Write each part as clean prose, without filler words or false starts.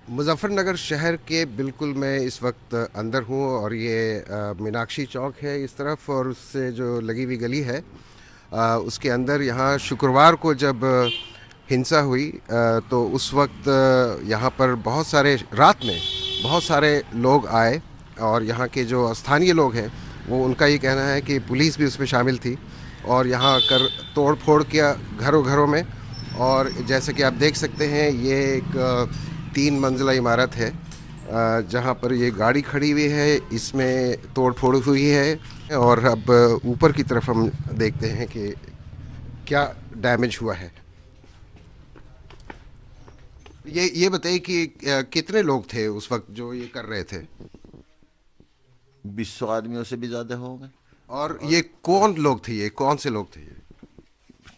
मुज़फ़्फ़रनगर शहर के बिल्कुल मैं इस वक्त अंदर हूँ और ये मीनाक्षी चौक है इस तरफ और उससे जो लगी हुई गली है उसके अंदर यहाँ शुक्रवार को जब हिंसा हुई तो उस वक्त यहाँ पर बहुत सारे रात में बहुत सारे लोग आए और यहाँ के जो स्थानीय लोग हैं वो उनका ये कहना है कि पुलिस भी उसमें शामिल थी और यहाँ आकर तोड़ फोड़ किया घरों घरों में। और जैसे कि आप देख सकते हैं ये एक 3 मंजिला इमारत है जहाँ पर ये गाड़ी खड़ी हुई है, इसमें तोड़ फोड़ हुई है और अब ऊपर की तरफ हम देखते हैं कि क्या डैमेज हुआ है। ये बताइए कि कितने लोग थे उस वक्त जो ये कर रहे थे? 20 आदमियों से भी ज्यादा होंगे। और ये कौन लोग थे, ये कौन से लोग थे ये?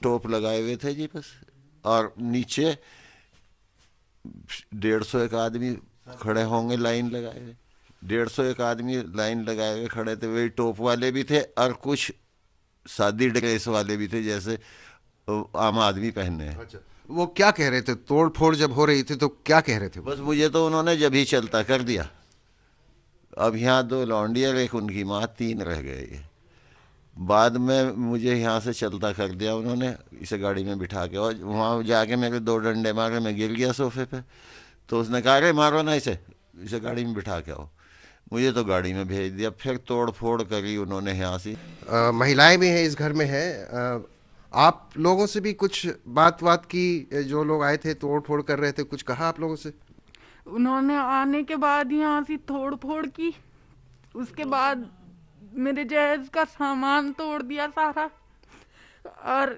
टोप लगाए हुए थे जी बस। और नीचे 150 एक आदमी खड़े होंगे लाइन लगाए हुए। 150 एक आदमी लाइन लगाए हुए खड़े थे। वही टोप वाले भी थे और कुछ सादी ड्रेस वाले भी थे जैसे आम आदमी पहने हैं। अच्छा, वो क्या कह रहे थे? तोड़ फोड़ जब हो रही थी तो क्या कह रहे थे वो? बस मुझे तो उन्होंने जब ही चलता कर दिया। अब यहाँ 2 लौंडिया एक उनकी माँ 3 रह गए। बाद में मुझे यहाँ से चलता कर दिया उन्होंने इसे गाड़ी में बिठा के और वहाँ जाके मेरे 2 डंडे मारे। मैं गिर गया सोफे पे। तो उसने कहा अरे मारो ना इसे, इसे गाड़ी में बिठा के आओ। मुझे तो गाड़ी में भेज दिया। फिर तोड़ फोड़ करी उन्होंने यहाँ से। महिलाएं भी हैं इस घर में है। आप लोगों से भी कुछ बात की? जो लोग आए थे तोड़ फोड़ कर रहे थे, कुछ कहा आप लोगों से? उन्होंने आने के बाद यहाँ से तोड़ फोड़ की। उसके बाद मेरे जहेज का सामान तोड़ दिया सारा और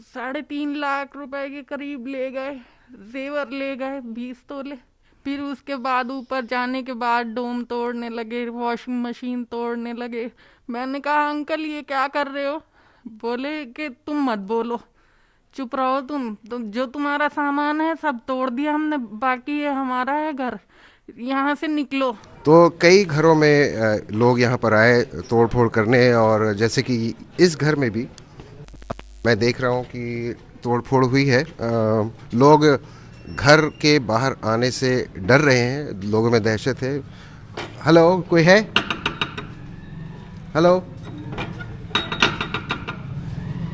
3.5 लाख रुपए के करीब ले गए। जेवर ले गए 20 तोले। फिर उसके बाद ऊपर जाने के बाद डोम तोड़ने लगे, वॉशिंग मशीन तोड़ने लगे। मैंने कहा अंकल ये क्या कर रहे हो? बोले कि तुम मत बोलो, चुप रहो तुम जो तुम्हारा सामान है सब तोड़ दिया हमने, बाकी ये हमारा है घर, यहाँ से निकलो। तो कई घरों में लोग यहाँ पर आए तोड़ फोड़ करने और जैसे कि इस घर में भी मैं देख रहा हूँ कि तोड़ फोड़ हुई है। लोग घर के बाहर आने से डर रहे हैं, लोगों में दहशत है। हेलो, कोई है? हेलो,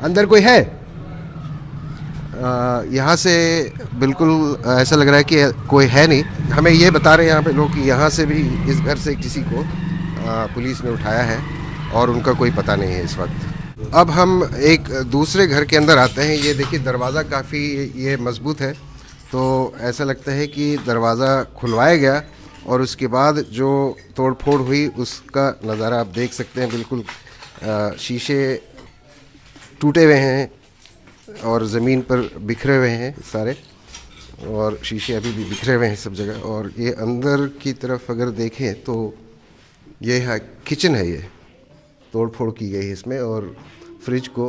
अंदर कोई है? यहाँ से बिल्कुल ऐसा लग रहा है कि कोई है नहीं। हमें ये बता रहे हैं यहाँ पे लोग कि यहाँ से भी इस घर से किसी को पुलिस ने उठाया है और उनका कोई पता नहीं है इस वक्त। अब हम एक दूसरे घर के अंदर आते हैं। ये देखिए दरवाज़ा काफ़ी ये मजबूत है, तो ऐसा लगता है कि दरवाज़ा खुलवाया गया और उसके बाद जो तोड़ फोड़ हुई उसका नज़ारा आप देख सकते हैं। बिल्कुल शीशे टूटे हुए हैं और ज़मीन पर बिखरे हुए हैं सारे, और शीशे अभी भी बिखरे हुए हैं सब जगह। और ये अंदर की तरफ अगर देखें तो ये है किचन है, ये तोड़ फोड़ की गई है इसमें और फ्रिज को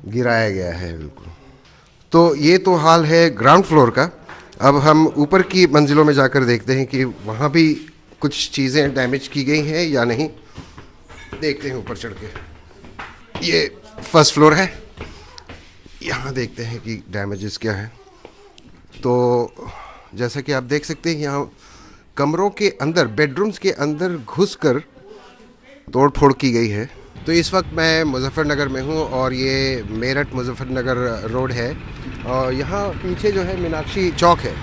गिराया गया है बिल्कुल। तो ये तो हाल है ग्राउंड फ्लोर का। अब हम ऊपर की मंजिलों में जाकर देखते हैं कि वहाँ भी कुछ चीज़ें डैमेज की गई हैं या नहीं। देखते हैं ऊपर चढ़ के। ये फर्स्ट फ्लोर है, यहाँ देखते हैं कि डैमेजेस क्या हैं। तो जैसा कि आप देख सकते हैं यहाँ कमरों के अंदर, बेडरूम्स के अंदर घुसकर तोड़ फोड़ की गई है। तो इस वक्त मैं मुज़फ़्फ़रनगर में हूँ और ये मेरठ मुज़फ़्फ़रनगर रोड है और यहाँ पीछे जो है मीनाक्षी चौक है।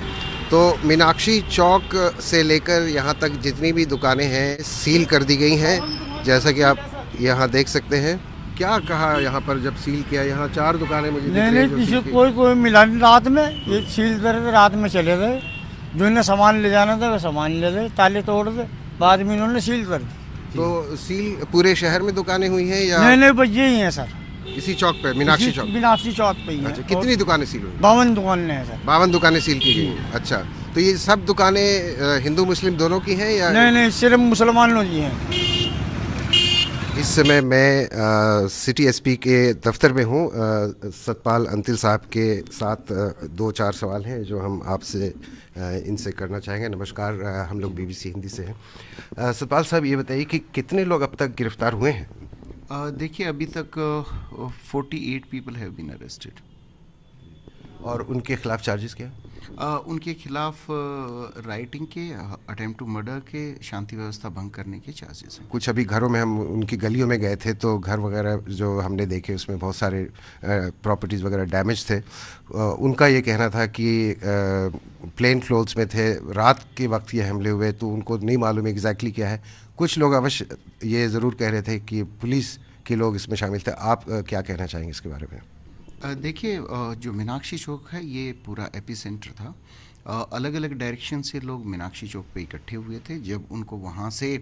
तो मीनाक्षी चौक से लेकर यहाँ तक जितनी भी दुकानें हैं सील कर दी गई हैं, जैसा कि आप यहाँ देख सकते हैं। क्या कहा यहाँ पर जब सील किया? यहाँ 4 दुकानें मुझे दिख रही हैं जो सील नहीं, की। कोई मिला नहीं रात में। ये सील करे थे, रात में चले गए। जो इन्हें सामान ले जाना था वो सामान ले गए, ताले तोड़ दे, बाद में इन्होंने सील कर दी। तो सील पूरे शहर में दुकानें हुई हैं या नहीं बस यही है सर, इसी चौक पे, मीनाक्षी चौक? मीनाक्षी चौक पे ही है। अच्छा, कितनी दुकानें सील हुई? 52 दुकानें हैं सर। 52 दुकानें सील की गई हैं। अच्छा, तो ये सब दुकानें हिंदू मुस्लिम दोनों की हैं या? नहीं, सिर्फ मुसलमान लोग ही हैं। इस समय मैं सिटी एसपी के दफ्तर में हूँ। सतपाल अंतिल साहब के साथ 2-4 सवाल हैं जो हम आपसे इनसे करना चाहेंगे। नमस्कार, हम लोग बीबीसी हिंदी से हैं। सतपाल साहब, ये बताइए कि कितने लोग अब तक गिरफ्तार हुए हैं? देखिए अभी तक 48 पीपल हैव बीन अरेस्टेड। और उनके खिलाफ चार्जेस क्या है? उनके खिलाफ राइटिंग के, अटेम्प्ट टू मर्डर के, शांति व्यवस्था भंग करने के चार्जेस हैं। कुछ अभी घरों में हम उनकी गलियों में गए थे तो घर वगैरह जो हमने देखे उसमें बहुत सारे प्रॉपर्टीज़ वगैरह डैमेज थे। उनका ये कहना था कि प्लेन क्लोथ्स में थे, रात के वक्त ये हमले हुए, तो उनको नहीं मालूम एग्जैक्टली क्या है। कुछ लोग अवश्य ये ज़रूर कह रहे थे कि पुलिस के लोग इसमें शामिल थे। आप क्या कहना चाहेंगे इसके बारे में? देखिए, जो मीनाक्षी चौक है ये पूरा एपिसेंटर था। अलग अलग डायरेक्शन से लोग मीनाक्षी चौक पे इकट्ठे हुए थे। जब उनको वहाँ से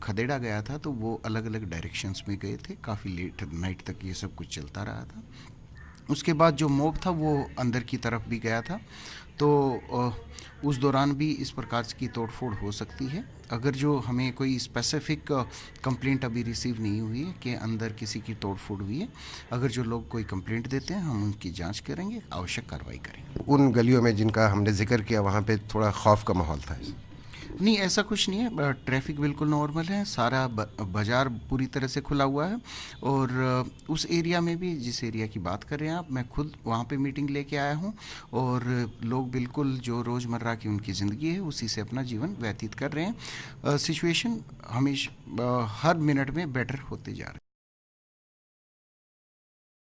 खदेड़ा गया था तो वो अलग अलग डायरेक्शंस में गए थे। काफ़ी लेट नाइट तक ये सब कुछ चलता रहा था। उसके बाद जो मॉब था वो अंदर की तरफ भी गया था, तो उस दौरान भी इस प्रकार की तोड़फोड़ हो सकती है। अगर जो हमें कोई स्पेसिफिक कंप्लेंट अभी रिसीव नहीं हुई है कि अंदर किसी की तोड़फोड़ हुई है, अगर जो लोग कोई कंप्लेंट देते हैं हम उनकी जांच करेंगे, आवश्यक कार्रवाई करेंगे। उन गलियों में जिनका हमने जिक्र किया वहाँ पे थोड़ा खौफ का माहौल था? नहीं, ऐसा कुछ नहीं है। ट्रैफिक बिल्कुल नॉर्मल है। सारा बाज़ार पूरी तरह से खुला हुआ है। और उस एरिया में भी, जिस एरिया की बात कर रहे हैं आप, मैं खुद वहाँ पे मीटिंग लेके आया हूँ और लोग बिल्कुल जो रोज़मर्रा की उनकी ज़िंदगी है उसी से अपना जीवन व्यतीत कर रहे हैं। सिचुएशन हमेशा हर मिनट में बेटर होते जा रहे हैं।